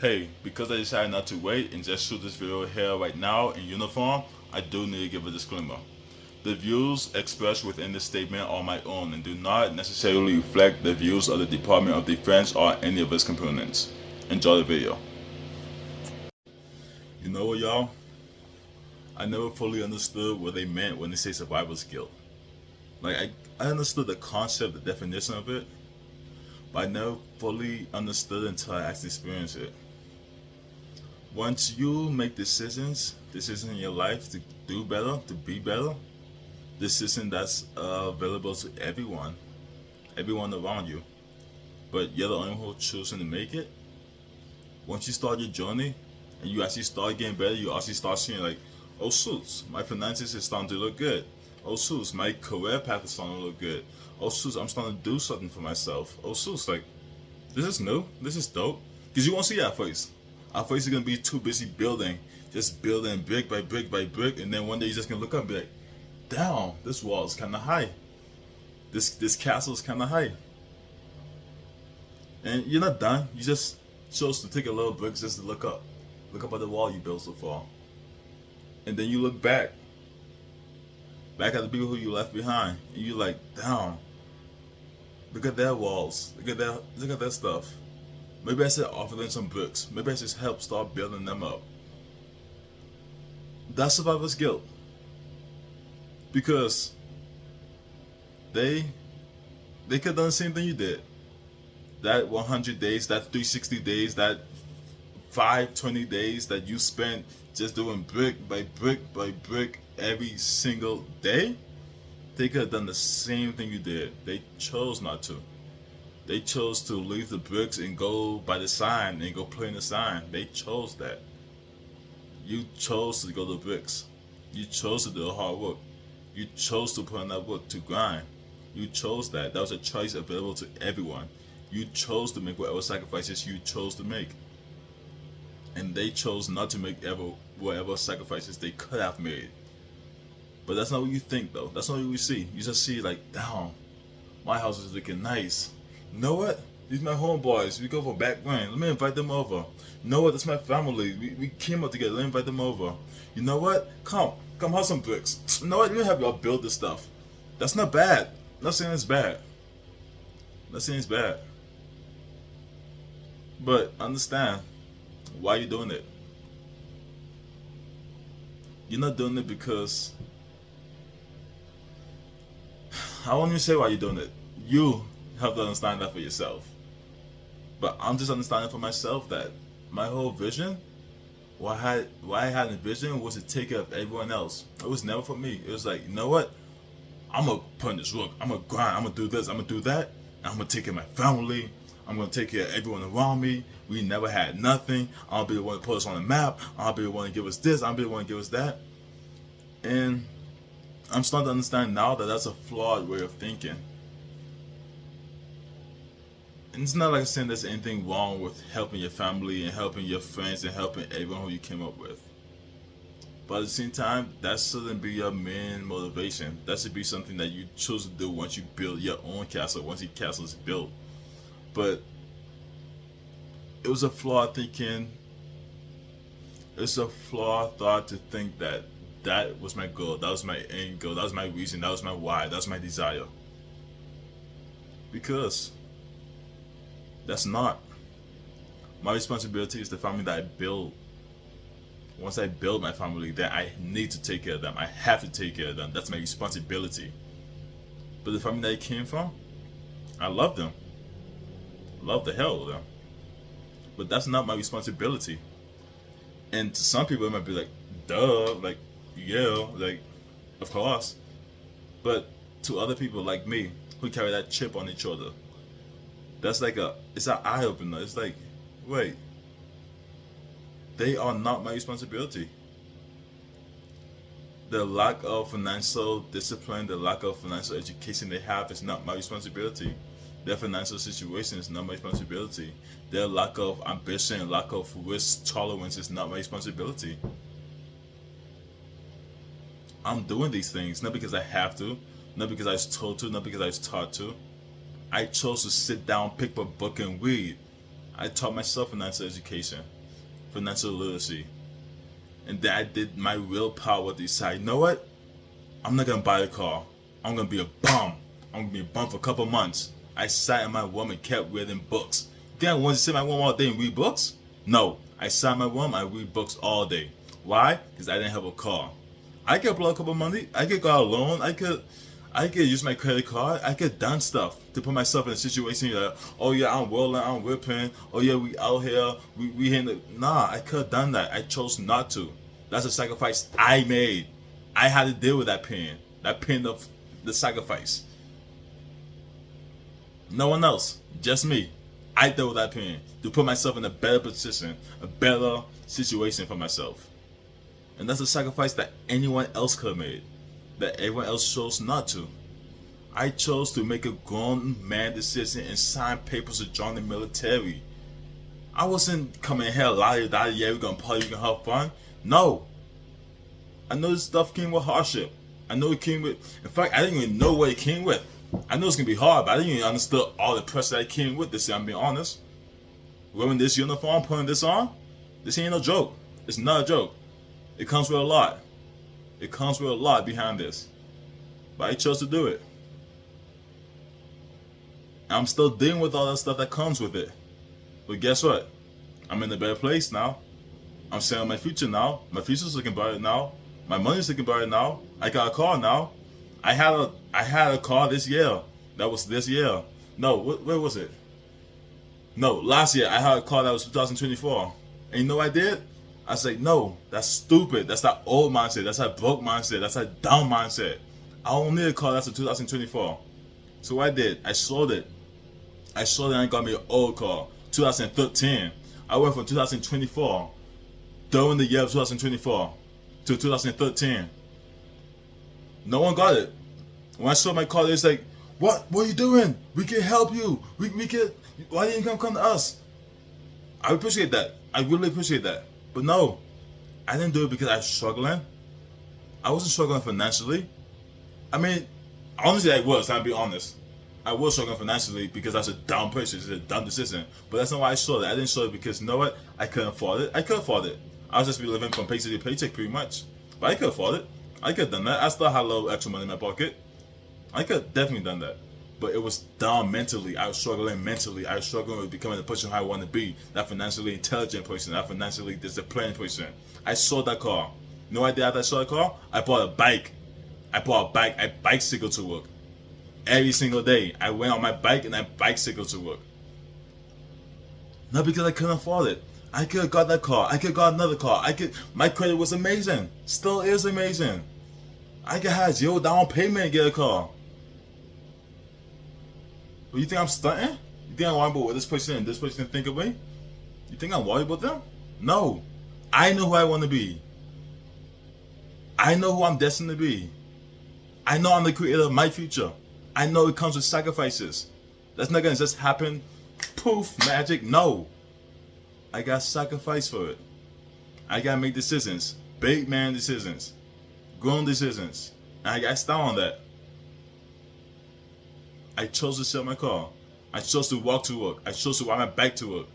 Hey, because I decided not to wait and just shoot this video here right now in uniform, I do need to give a disclaimer. The views expressed within this statement are my own and do not necessarily reflect the views of the Department of Defense or any of its components. Enjoy the video. You know what, y'all? I never fully understood what they meant when they say survivor's guilt. I understood the concept, the definition of it, but I never fully understood until I actually experienced it. Once you make decisions in your life to do better, to be better, decision that's available to everyone around you, but you're the only one who's choosing to make it. Once you start your journey and you actually start getting better, you actually start seeing like, oh shoots, my finances is starting to look good. Oh shoots, my career path is starting to look good. Oh shoots, I'm starting to do something for myself. Oh shoots, like, this is new, this is dope. Because you won't see it at first. At first you're gonna be too busy building, just building brick by brick by brick, and then one day you're just gonna look up and be like, damn, this wall is kinda high. This castle is kinda high. And you're not done. You just chose to take a little break just to look up. Look up at the wall you built so far. And then you look back at the people who you left behind, and you're like, damn, look at their walls, look at their stuff. Maybe I should offer them some bricks. Maybe I should help start building them up. That's survivor's guilt. Because they could have done the same thing you did. That 100 days, that 360 days, that 520 days that you spent just doing brick by brick by brick every single day, they could have done the same thing you did. They chose not to. They chose to leave the bricks and go by the sign and go play in the sign. They chose that. You chose to go to the bricks. You chose to do the hard work. You chose to put in that work, to grind. You chose that. That was a choice available to everyone. You chose to make whatever sacrifices you chose to make. And they chose not to make whatever sacrifices they could have made. But that's not what you think, though. That's not what you see. You just see like, damn, my house is looking nice. You know what? These are my homeboys. We go for background. Let me invite them over. You know what? That's my family. We came up together. Let me invite them over. You know what? Come have some bricks. You know what? Let me have y'all build this stuff. That's not bad. I'm not saying it's bad. I'm not saying it's bad. But understand why you're doing it. You're not doing it because I won't even say why you're doing it. You have to understand that for yourself. But I'm just understanding for myself that my whole vision, why I had a vision was to take care of everyone else. It was never for me. It was like, you know what? I'm gonna put in this work. I'm gonna grind. I'm gonna do this. I'm gonna do that. And I'm gonna take care of my family. I'm gonna take care of everyone around me. We never had nothing. I'll be the one to put us on the map. I'll be the one to give us this. I'll be the one to give us that. And I'm starting to understand now that that's a flawed way of thinking. And it's not like saying there's anything wrong with helping your family and helping your friends and helping everyone who you came up with. But at the same time, that shouldn't be your main motivation. That should be something that you choose to do once you build your own castle, once your castle is built. But it was a flawed thinking. It's a flawed thought to think that that was my goal, that was my end goal, that was my reason, that was my why, that was my desire. Because that's not. My responsibility is the family that I build. Once I build my family, then I need to take care of them. I have to take care of them. That's my responsibility. But the family that I came from, I love them. Love the hell out of them. But that's not my responsibility. And to some people it might be like, duh, like, yeah, like, of course. But to other people like me, who carry that chip on each shoulder, that's like it's an eye opener. It's like, wait, they are not my responsibility. The lack of financial discipline, the lack of financial education they have is not my responsibility. Their financial situation is not my responsibility. Their lack of ambition, lack of risk tolerance is not my responsibility. I'm doing these things not because I have to, not because I was told to, not because I was taught to. I chose to sit down, pick up a book and read. I taught myself financial education, financial literacy, and then I did my willpower to decide, you know what? I'm not gonna buy a car. I'm gonna be a bum. I'm gonna be a bum for a couple months. I sat in my room and kept reading books. Then I wanted to sit in my room all day and read books? No. I sat in my room, I read books all day. Why? Because I didn't have a car. I could blow a couple money. I could go out alone. I could use my credit card. I could done stuff to put myself in a situation that, oh yeah, I'm rolling, I'm whipping. Oh yeah, we out here, we hitting the... Nah, I could have done that. I chose not to. That's a sacrifice I made. I had to deal with that pain of the sacrifice. No one else, just me. I dealt with that pain to put myself in a better position, a better situation for myself. And that's a sacrifice that anyone else could have made, that everyone else chose not to. I chose to make a grown man decision and sign papers to join the military. I wasn't coming here la-di-da, yeah, we're gonna party, we're gonna have fun. No. I know this stuff came with hardship. I know it came with, in fact, I didn't even know what it came with. I know it's gonna be hard, but I didn't even understand all the pressure that came with this. I'm being honest. Wearing this uniform, putting this on, this ain't no joke. It's not a joke. It comes with a lot. It comes with a lot behind this. But I chose to do it. I'm still dealing with all that stuff that comes with it. But guess what? I'm in a better place now. I'm setting my future now. My future's looking better now. My money's looking better now. I got a car now. I had a car this year. That was this year. No, where was it? No, last year I had a car that was 2024. And you know what I did? I said, no, that's stupid. That's that old mindset. That's that broke mindset. That's that dumb mindset. I don't need a car that's a 2024. So what I did, I sold it. I sold it and I got me an old car, 2013. I went from 2024, during the year of 2024, to 2013. No one got it. When I sold my car, they was like, what are you doing? We can help you. We can, why didn't you come to us? I appreciate that. I really appreciate that. But no, I didn't do it because I was struggling. I wasn't struggling financially. I mean, honestly, I was, I'll be honest. I was struggling financially because that's a dumb purchase, it's a dumb decision. But that's not why I sold it. I didn't sell it because, you know what? I couldn't afford it. I could afford it. I was just be living from paycheck to paycheck pretty much. But I could afford it. I could have done that. I still had a little extra money in my pocket. I could have definitely done that. But it was dumb mentally. I was struggling mentally. I was struggling with becoming the person I want to be. That financially intelligent person. That financially disciplined person. I sold that car. You know what I did after I sold that car? I bought a bike. I bicycle to work. Every single day. I went on my bike and I bicycle to work. Not because I couldn't afford it. I could have got that car. I could have got another car. My credit was amazing. Still is amazing. I could have 0 down payment and get a car. But you think I'm stunting? You think I'm worried about what this person and this person think of me? You think I'm worried about them? No. I know who I want to be. I know who I'm destined to be. I know I'm the creator of my future. I know it comes with sacrifices. That's not going to just happen, poof, magic. No. I got sacrifice for it. I got to make decisions. Big man decisions. Grown decisions. And I got to stand on that. I chose to sell my car. I chose to walk to work. I chose to ride my bike to work.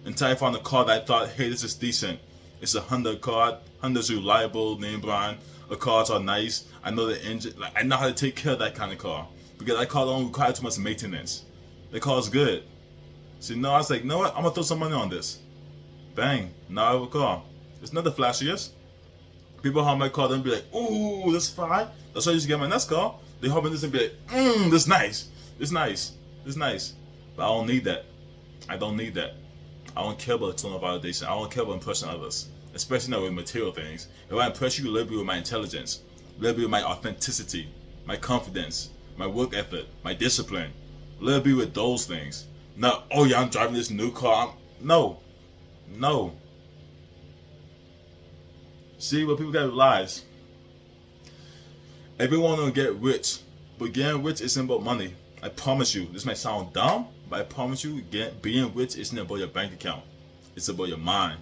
Until I found a car that I thought, hey, this is decent. It's a Honda car. Honda's reliable, name brand. The cars are nice. I know the engine. Like, I know how to take care of that kind of car. Because that car don't require too much maintenance. The car's good. So no, I was like, you know what? I'm going to throw some money on this. Bang. Now I have a car. It's not the flashiest. People hop my car and be like, ooh, this is fine. That's why I used to get my next car. They hop in this and be like, this is nice. It's nice. It's nice. But I don't need that. I don't need that. I don't care about external validation. I don't care about impressing others. Especially not with material things. If I impress you, let me with my intelligence. Let me with my authenticity. My confidence. My work ethic. My discipline. Let me with those things. Not, oh yeah, I'm driving this new car. No. No. See, what people got to realize. Everyone will get rich. But getting rich isn't about money. I promise you, this might sound dumb, but I promise you, being rich isn't about your bank account. It's about your mind.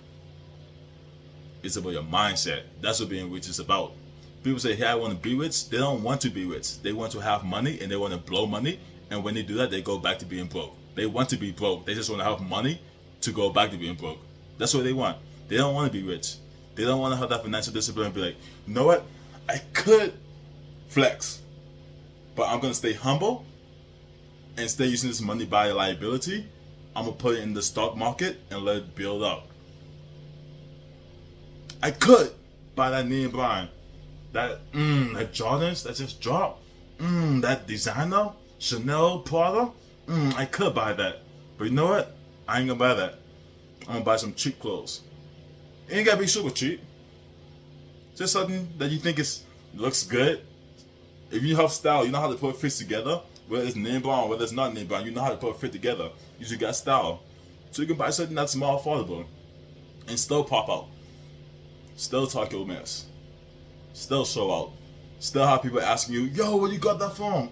It's about your mindset. That's what being rich is about. People say, hey, I want to be rich. They don't want to be rich. They want to have money and they want to blow money. And when they do that, they go back to being broke. They want to be broke. They just want to have money to go back to being broke. That's what they want. They don't want to be rich. They don't want to have that financial discipline and be like, you know what? I could flex, but I'm going to stay humble and stay using this money by liability. I'm going to put it in the stock market and let it build up. I could buy that name brand. That Jordans that just dropped. That designer, Chanel, Prada. I could buy that. But you know what? I ain't gonna buy that. I'm gonna buy some cheap clothes. It ain't gotta be super cheap. Just something that you think looks good. If you have style, you know how to put fits together. Whether it's name brand, whether it's not name brand, you know how to put a fit together. You just got style. So you can buy something that's more affordable and still pop out. Still talk your mess. Still show out. Still have people asking you, yo, where you got that from?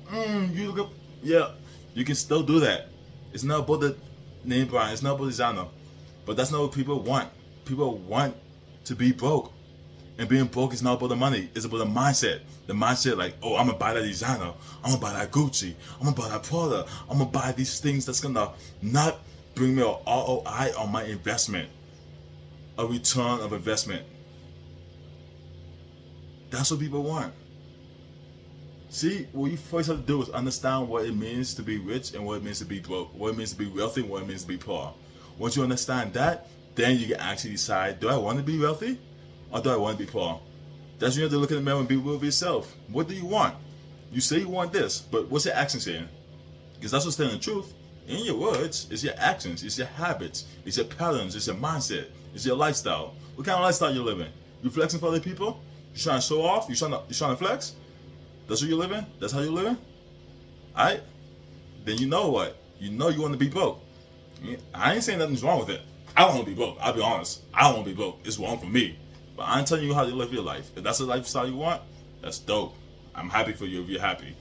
You look up. Yeah, you can still do that. It's not about the name brand. It's not about designer. But that's not what people want. People want to be broke. And being broke is not about the money. It's about the mindset. The mindset like, oh, I'm going to buy that designer. I'm going to buy that Gucci. I'm going to buy that Prada. I'm going to buy these things that's going to not bring me an ROI on my investment. A return of investment. That's what people want. See, what you first have to do is understand what it means to be rich and what it means to be broke, what it means to be wealthy and what it means to be poor. Once you understand that, then you can actually decide, do I want to be wealthy or do I want to be poor? That's when you have to look in the mirror and be real with yourself. What do you want? You say you want this, but what's your action saying? Because that's what's telling the truth. In your words, it's your actions, it's your habits, it's your patterns, it's your mindset, it's your lifestyle. What kind of lifestyle you living? You flexing for other people? You trying to show off? You trying to flex? That's what you're living? That's how you're living? Alright? Then you know what? You know you want to be broke. I ain't saying nothing's wrong with it. I don't want to be broke. I'll be honest. I don't want to be broke. It's wrong for me. But I ain't telling you how to live your life. If that's the lifestyle you want, that's dope. I'm happy for you if you're happy.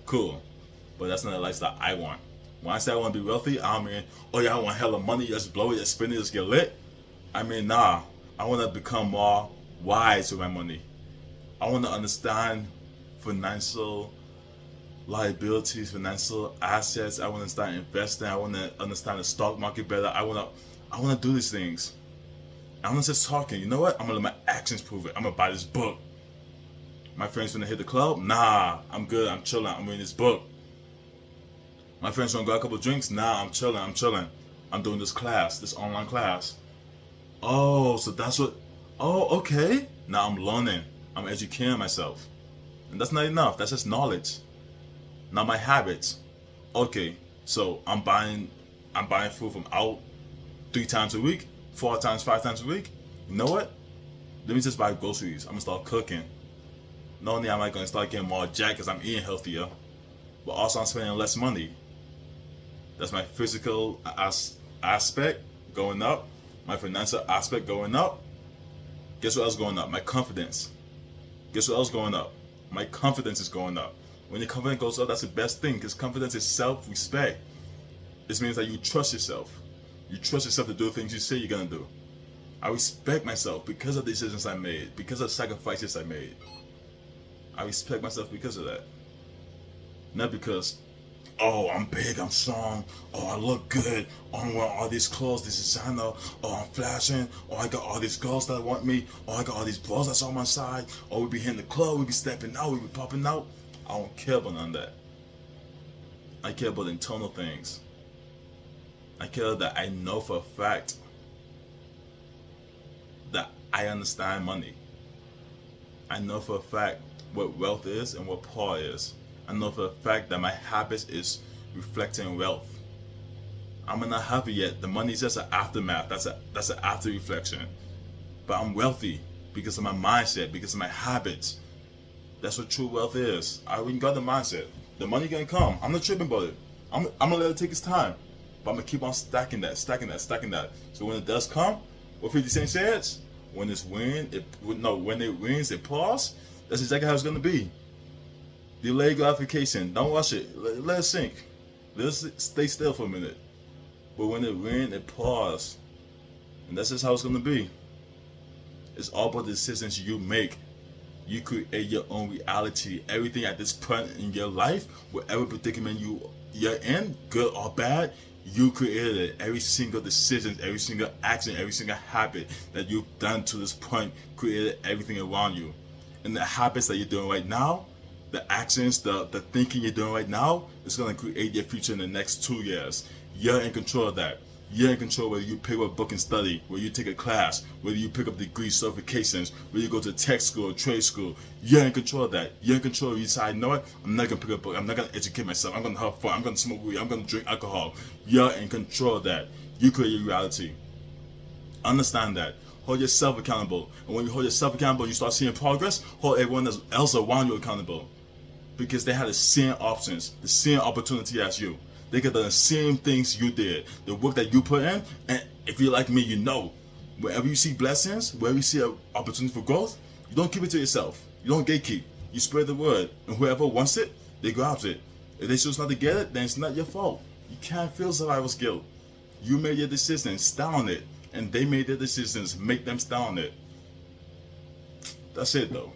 Cool. But that's not the lifestyle I want. When I say I want to be wealthy, I mean, oh yeah, I want hella money, just blow it, just spend it, just get lit. I mean, nah. I want to become more wise with my money. I want to understand financial liabilities, financial assets. I want to start investing. I want to understand the stock market better. I want to do these things. I'm not just talking. You know what? I'm going to let my actions prove it. I'm going to buy this book. My friends want to hit the club? Nah, I'm good. I'm chilling. I'm reading this book. My friends want to go a couple drinks? Nah, I'm chilling. I'm doing this class, this online class. Oh, so that's what... Oh, okay. Now I'm learning. I'm educating myself. And that's not enough. That's just knowledge. Now my habits. Okay, so I'm buying food from out 3 times a week, 4 times, 5 times a week. You know what? Let me just buy groceries. I'm gonna start cooking. Not only am I gonna start getting more jacked because I'm eating healthier, but also I'm spending less money. That's my physical aspect going up, my financial aspect going up. Guess what else is going up? My confidence. Guess what else is going up? My confidence is going up. When your confidence goes up, that's the best thing, because confidence is self-respect. This means that you trust yourself. You trust yourself to do things you say you're gonna do. I respect myself because of the decisions I made, because of the sacrifices I made. I respect myself because of that. Not because, oh, I'm big, I'm strong, oh, I look good, oh, I'm wearing all these clothes, this designer, oh, I'm flashing, oh, I got all these girls that want me, oh, I got all these bros that's on my side, oh, we be hitting the club, we be stepping out, we be popping out. I don't care about none of that. I care about internal things. I care that I know for a fact that I understand money. I know for a fact what wealth is and what power is. I know for a fact that my habits is reflecting wealth. I'm not happy yet. The money is just an aftermath. That's an after reflection. But I'm wealthy because of my mindset, because of my habits. That's what true wealth is. I already got the mindset. The money gonna come. I'm not tripping about it. I'm gonna let it take its time. But I'm gonna keep on stacking that. So when it does come, what 50 Cent says, when it rains, it pours. That's exactly how it's gonna be. Delay gratification. Don't rush it. Let it sink. Let it stay still for a minute. But when it rains, it pours. And that's just how it's gonna be. It's all about the decisions you make. You create your own reality. Everything at this point in your life, whatever predicament you're in, good or bad, You created it. Every single decision, every single action, every single habit that you've done to this point created everything around you. And the habits that you're doing right now, the actions, the thinking you're doing right now is going to create your future in the next 2 years. You're in control of that. You're in control whether you pick up a book and study, whether you take a class, whether you pick up degrees, certifications, whether you go to tech school, trade school. You're in control of that. You're in control. You decide, you know what? I'm not going to pick up a book. I'm not going to educate myself. I'm going to have fun. I'm going to smoke weed. I'm going to drink alcohol. You're in control of that. You create your reality. Understand that. Hold yourself accountable. And when you hold yourself accountable, you start seeing progress, hold everyone else around you accountable. Because they had the same options, the same opportunity as you. They could do the same things you did, the work that you put in. And if you're like me, you know, wherever you see blessings, wherever you see an opportunity for growth, you don't keep it to yourself. You don't gatekeep. You spread the word. And whoever wants it, they go after it. If they choose not to get it, then it's not your fault. You can't feel survivor's guilt. You made your decisions, stand on it. And they made their decisions, make them stand on it. That's it though.